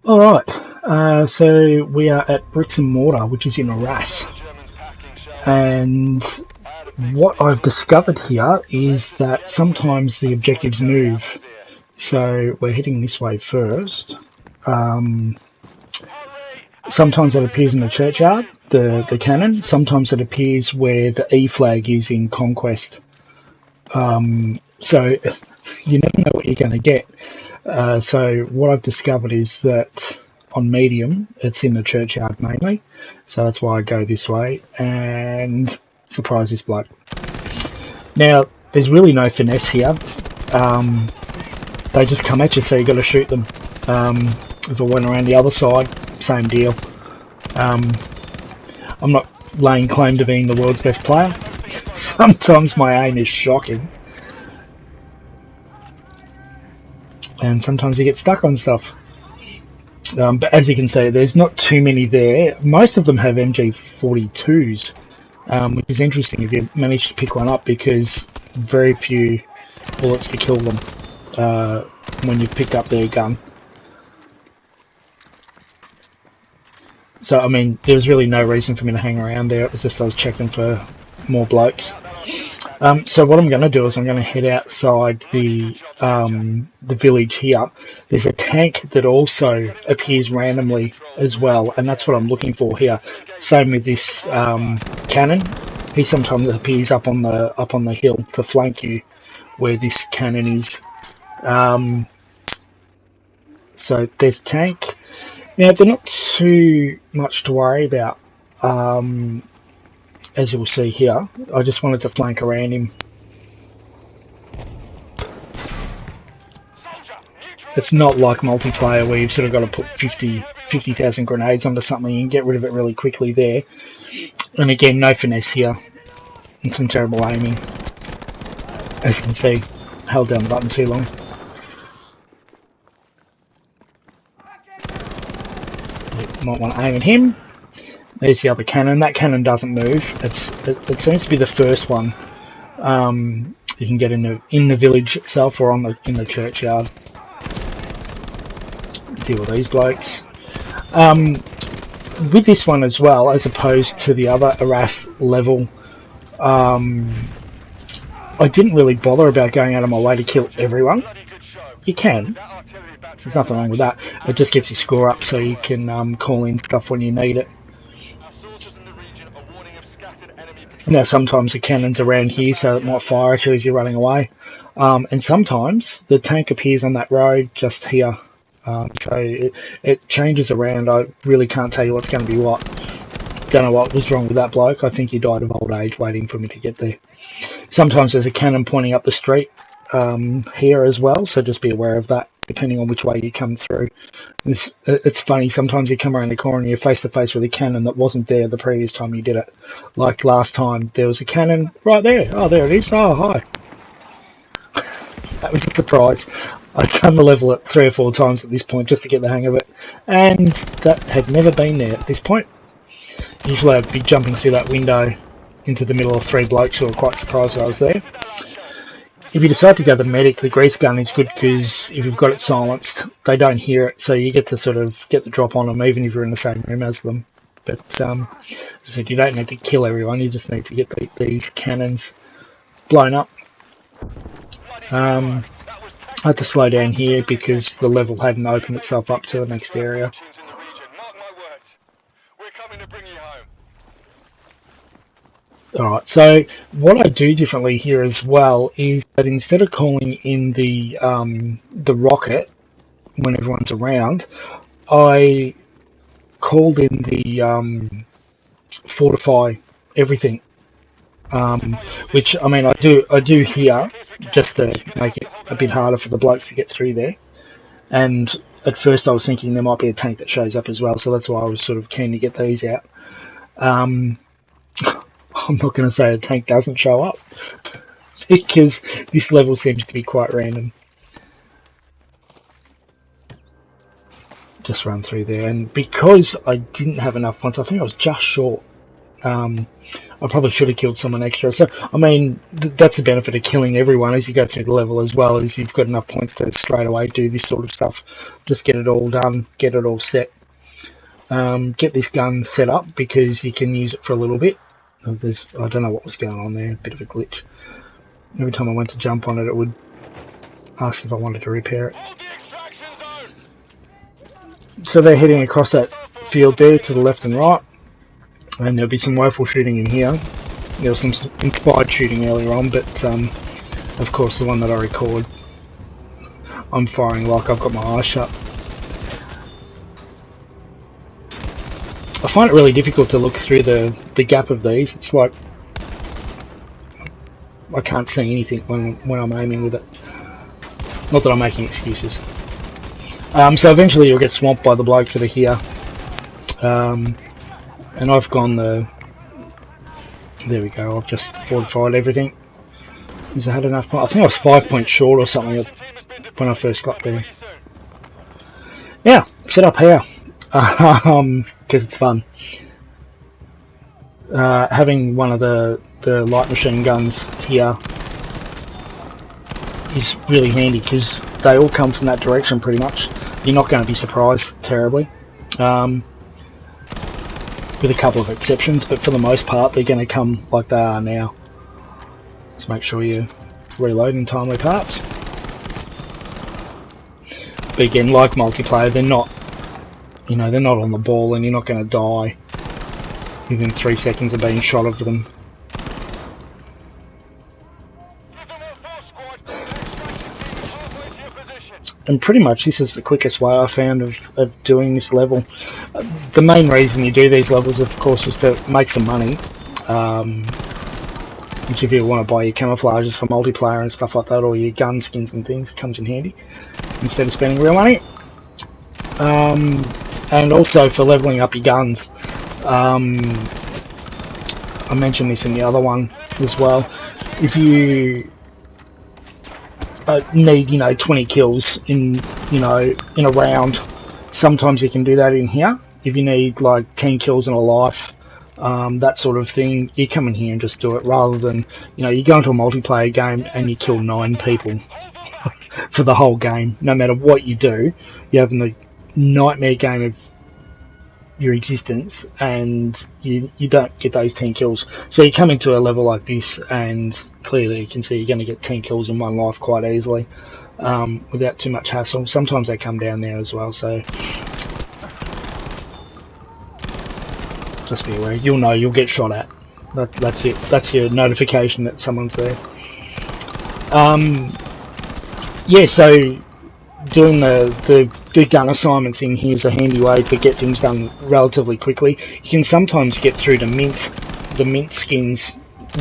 Alright, so we are at Bricks and Mortar, which is in Arras. And what I've discovered here is that sometimes the objectives move. So we're heading this way first. Sometimes it appears in the churchyard, the cannon. Sometimes it appears where the E flag is in Conquest. So you never know what you're going to get. So what I've discovered is that on medium, it's in the churchyard mainly. So that's why I go this way and surprise this bloke. Now, there's really no finesse here. They just come at you, so you got to shoot them. If I went around the other side, same deal. I'm not laying claim to being the world's best player. Sometimes my aim is shocking. And sometimes you get stuck on stuff. But as you can see, there's not too many there. Most of them have MG42s, which is interesting if you manage to pick one up, because very few bullets to kill them when you pick up their gun. So, I mean, there was really no reason for me to hang around there. It was just I was checking for more blokes. So what I'm going to do is I'm going to head outside the village here. There's a tank that also appears randomly as well, and that's what I'm looking for here. Same with this cannon. He sometimes appears up on the hill to flank you, where this cannon is. So there's a tank. Now they're not too much to worry about. As you'll see here, I just wanted to flank around him. It's not like multiplayer where you've sort of got to put 50,000 grenades onto something and get rid of it really quickly there. And again, no finesse here. And some terrible aiming. As you can see, held down the button too long. You might want to aim at him. There's the other cannon. That cannon doesn't move. It seems to be the first one you can get in the village itself or in the churchyard. Deal with these blokes. With this one as well, as opposed to the other Arras level, I didn't really bother about going out of my way to kill everyone. You can. There's nothing wrong with that. It just gets your score up so you can call in stuff when you need it. Now sometimes the cannon's around here, so it might fire at you as you're running away. And sometimes the tank appears on that road just here. So it changes around. I really can't tell you what's going to be what. Don't know what was wrong with that bloke. I think he died of old age waiting for me to get there. Sometimes there's a cannon pointing up the street here as well, so just be aware of that, depending on which way you come through. It's funny, sometimes you come around the corner and you're face to face with a cannon that wasn't there the previous time you did it. Like last time, there was a cannon right there. Oh, there it is. Oh, hi. That was a surprise. I'd done the level at 3 or 4 times at this point just to get the hang of it, and that had never been there at this point. Usually I'd be jumping through that window into the middle of 3 blokes who were quite surprised I was there. If you decide to go the medic, the grease gun is good because if you've got it silenced, they don't hear it, so you get to sort of get the drop on them even if you're in the same room as them. But as I said, you don't need to kill everyone, you just need to get these cannons blown up. I had to slow down here because the level hadn't opened itself up to the next area. Alright, so what I do differently here as well is that instead of calling in the rocket when everyone's around, I called in the fortify everything, which I mean I do here just to make it a bit harder for the blokes to get through there. And at first I was thinking there might be a tank that shows up as well, so that's why I was sort of keen to get these out. I'm not going to say a tank doesn't show up, because this level seems to be quite random. Just run through there, and because I didn't have enough points, I think I was just short I probably should have killed someone extra. So, I mean, that's the benefit of killing everyone as you go through the level as well, is you've got enough points to straight away do this sort of stuff. Just get it all done, get it all set. Get this gun set up because you can use it for a little bit. I don't know what was going on there, a bit of a glitch. Every time I went to jump on it, it would ask if I wanted to repair it. So they're heading across that field there to the left and right. And there'll be some rifle shooting in here. There was some implied shooting earlier on, but of course the one that I record, I'm firing like I've got my eyes shut. I find it really difficult to look through the gap of these. It's like I can't see anything when I'm aiming with it. Not that I'm making excuses. So eventually you'll get swamped by the blokes that are here. And I've gone there we go, I've just fortified everything. Because I had enough, I think I was 5 points short or something when I first got there. Yeah, set up here. Because it's fun. Having one of the light machine guns here is really handy because they all come from that direction pretty much. You're not going to be surprised terribly. With a couple of exceptions, but for the most part they're going to come like they are now. Just make sure you reload in timely parts. But again, like multiplayer, they're not, you know, they're not on the ball and you're not going to die within 3 seconds of being shot of them. And pretty much this is the quickest way I found of doing this level. The main reason you do these levels, of course, is to make some money. Which if you want to buy your camouflages for multiplayer and stuff like that, or your gun skins and things, it comes in handy instead of spending real money. And also for leveling up your guns. I mentioned this in the other one as well. If you need, 20 kills in a round, sometimes you can do that in here. If you need like 10 kills in a life, that sort of thing, you come in here and just do it, rather than, you go into a multiplayer game and you kill 9 people for the whole game. No matter what you do, you're having the nightmare game of your existence, and you don't get those 10 kills. So you come into a level like this and clearly you can see you're going to get 10 kills in one life quite easily, without too much hassle. Sometimes they come down there as well, so just be aware. You'll know you'll get shot at. That's it. That's your notification that someone's there. Yeah, so doing the gun assignments in here is a handy way to get things done relatively quickly. You can sometimes get through the mint skins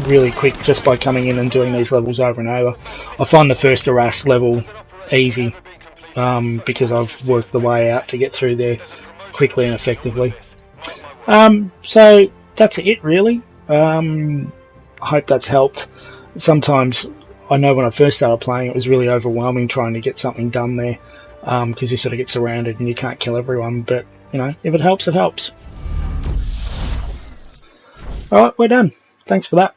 really quick just by coming in and doing these levels over and over. I find the first Arras level easy, because I've worked the way out to get through there quickly and effectively. So that's it really. I hope that's helped. Sometimes, I know when I first started playing it was really overwhelming trying to get something done there, because you sort of get surrounded and you can't kill everyone, but if it helps, it helps. Alright, we're done. Thanks for that.